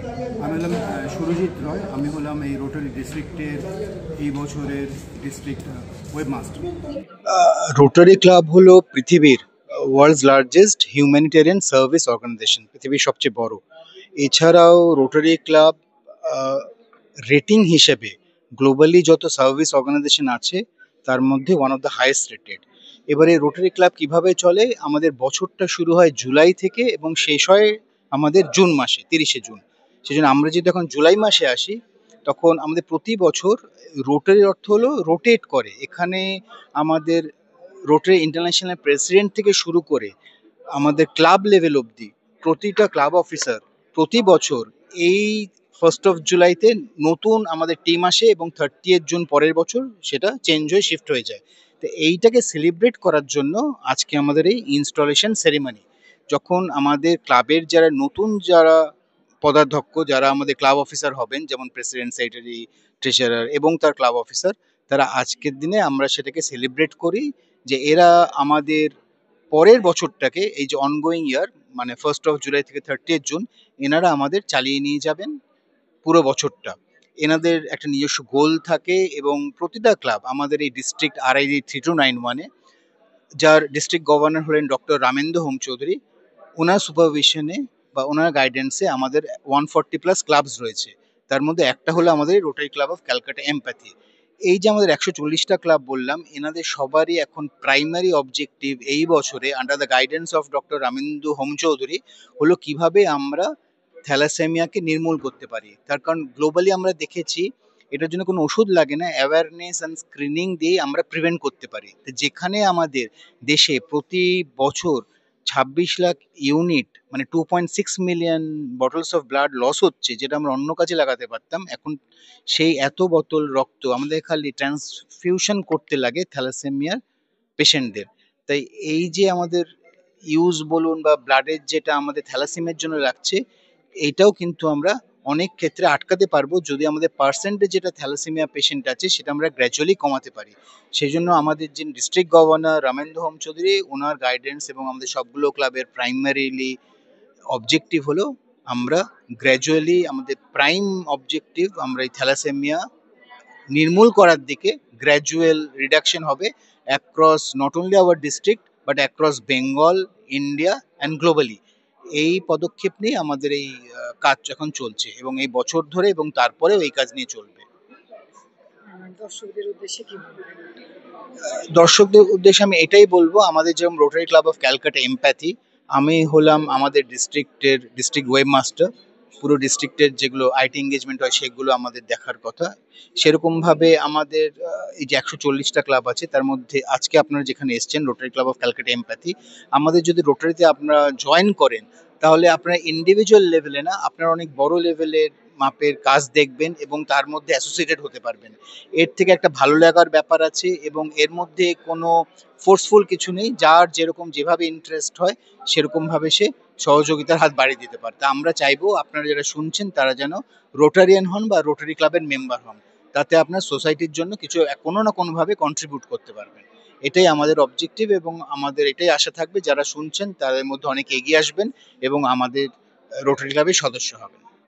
আমি হলাম সুরজিৎ রয়। আমি হলাম এই রোটারি ডিস্ট্রিক্টের এই বছরের ডিস্ট্রিক্ট ওয়েবমাস্টার। রোটারি ক্লাব হলো পৃথিবীর world's largest humanitarian service organisation, পৃথিবীর সবচেয়ে বড়। এছাড়াও রোটারি ক্লাব রেটিং হিসেবে গ্লোবালি যত সার্ভিস অর্গানাইজেশন আছে তার মধ্যে one of the highest rated. এবারে রোটারি ক্লাব কিভাবে চলে, আমাদের বছরটা শুরু হয় জুলাই থেকে এবং শেষ হয় আমাদের জুন মাসে, 30শে জুন। সেজন্য আমরা যদি এখন জুলাই মাসে আসি, তখন আমাদের প্রতি বছর রোটারি অর্থ হলো রোটেট করে। এখানে আমাদের রোটারি ইন্টারন্যাশনাল প্রেসিডেন্ট থেকে শুরু করে আমাদের ক্লাব লেভেল অবধি প্রতিটা ক্লাব অফিসার প্রতি বছর এই 1 জুলাইতে নতুন আমাদের টিম আসে এবং 30 জুন পরের বছর সেটা চেঞ্জ হয়ে শিফট হয়ে যায়। তো এইটাকে সেলিব্রেট করার জন্য আজকে আমাদের এই ইনস্টলেশন সেরিমনি। যখন আমাদের ক্লাবের যারা পদাধ্যক্ষ, যারা আমাদের ক্লাব অফিসার হবেন, যেমন প্রেসিডেন্ট, সেক্রেটারি, ট্রেজারার এবং তার ক্লাব অফিসার, তারা আজকের দিনে আমরা সেটাকে সেলিব্রেট করি যে এরা আমাদের পরের বছরটাকে, এই যে অনগোয়িং ইয়ার, মানে 1 জুলাই থেকে 30 জুন, এনারা আমাদের চালিয়ে নিয়ে যাবেন পুরো বছরটা। এনাদের একটা নিজস্ব গোল থাকে এবং প্রতিটা ক্লাব আমাদের এই ডিস্ট্রিক্ট RID 3291-এ, যার ডিস্ট্রিক্ট গভর্নর হলেন ডক্টর রামেন্দ্র হোম চৌধুরী, ওনার সুপারভিশনে বা ওনার গাইডেন্সে আমাদের 140+ ক্লাবস রয়েছে। তার মধ্যে একটা হলো আমাদের rotary club of Calcutta empathy. এই যে আমাদের 140টা ক্লাব বললাম, এনাদের সবারই এখন প্রাইমারি অবজেক্টিভ এই বছরে under the guidance of doctor Ramendu home Chowdhury হলো কিভাবে আমরা থ্যালাসেমিয়াকে নির্মূল করতে পারি। তার কারণ গ্লোবালি আমরা দেখেছি এটার জন্য কোনো ওষুধ লাগে না, অ্যাওয়ারনেস অ্যান্ড স্ক্রিনিং দিয়ে আমরা প্রিভেন্ট করতে পারি। তো যেখানে আমাদের দেশে প্রতি বছর 26 লাখ ইউনিট, মানে 2.6 million bottles of blood loss হচ্ছে, যেটা আমরা অন্য কাজে লাগাতে পারতাম, এখন সেই এত বোতল রক্ত আমাদের খালি ট্রান্সফিউশন করতে লাগে থ্যালাসেমিয়ার পেশেন্টদের। তাই এই যে আমাদের ইউজ বলুন বা ব্লাডের যেটা আমাদের থ্যালাসেমিয়ার জন্য লাগছে, এইটাও কিন্তু আমরা অনেক ক্ষেত্রে আটকাতে পারবো যদি আমাদের পার্সেন্টেজ যেটা থ্যালাসেমিয়া পেশেন্ট আছে সেটা আমরা গ্র্যাজুয়ালি কমাতে পারি। সেই জন্য আমাদের যে ডিস্ট্রিক্ট গভর্নর রামেন্দ্র হোম চৌধুরী, ওনার গাইডেন্স এবং আমাদের সবগুলো ক্লাবের প্রাইমারিলি অবজেক্টিভ হলো আমরা গ্র্যাজুয়ালি আমাদের প্রাইম অবজেক্টিভ আমরা এই থ্যালাসেমিয়া নির্মূল করার দিকে গ্র্যাজুয়াল রিডাকশন হবে across not only our district but across Bengal, India and globally. এই পদক্ষেপ নিয়ে আমাদের এই কাজ এখন চলছে এবং এই বছর ধরে এবং তারপরেও এই কাজ নিয়ে চলবে। দর্শকদের উদ্দেশ্যে কি বলবেন? দর্শকদের উদ্দেশ্যে আমি এটাই বলবো, আমাদের যেমন rotary club of Calcutta empathy, আমি হলাম আমাদের ডিস্ট্রিক্টের ডিস্ট্রিক্ট ওয়েবমাস্টার। পুরো ডিস্ট্রিক্টের যেগুলো আইটি এঙ্গেজমেন্ট হয় সেগুলো আমাদের দেখার কথা। সেরকমভাবে আমাদের এই যে 140টা ক্লাব আছে তার মধ্যে আজকে আপনারা যেখানে এসছেন rotary club of Calcutta empathy, আমাদের যদি রোটারিতে আপনারা জয়েন করেন তাহলে আপনারা ইন্ডিভিজুয়াল লেভেলে না, আপনারা অনেক বড় লেভেলের মাপের কাজ দেখবেন এবং তার মধ্যে অ্যাসোসিয়েটেড হতে পারবেন। এর থেকে একটা ভালো লাগার ব্যাপার আছে এবং এর মধ্যে কোনো ফোর্সফুল কিছু নেই, যার যেরকম যেভাবে ইন্টারেস্ট হয় সেরকমভাবে সে সহযোগিতার হাত বাড়িয়ে দিতে পারে। তা আমরা চাইবো আপনারা যারা শুনছেন তারা যেন রোটারিয়ান হন বা রোটারি ক্লাবের মেম্বার হন, তাতে আপনার সোসাইটির জন্য কিছু কোনো না কোনোভাবে কন্ট্রিবিউট করতে পারবেন। এটাই আমাদের অবজেক্টিভ এবং আমাদের এটাই আশা থাকবে যারা শুনছেন তাদের মধ্যে অনেকে এগিয়ে আসবেন এবং আমাদের রোটারি ক্লাবের সদস্য হবেন।